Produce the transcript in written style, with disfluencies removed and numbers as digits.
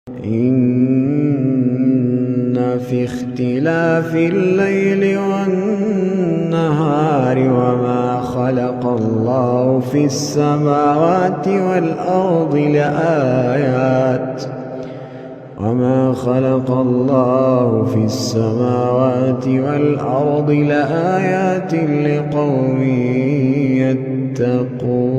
إن في اختلاف الليل والنهار وما خلق الله في السماوات والأرض لآيات لقوم يتقون.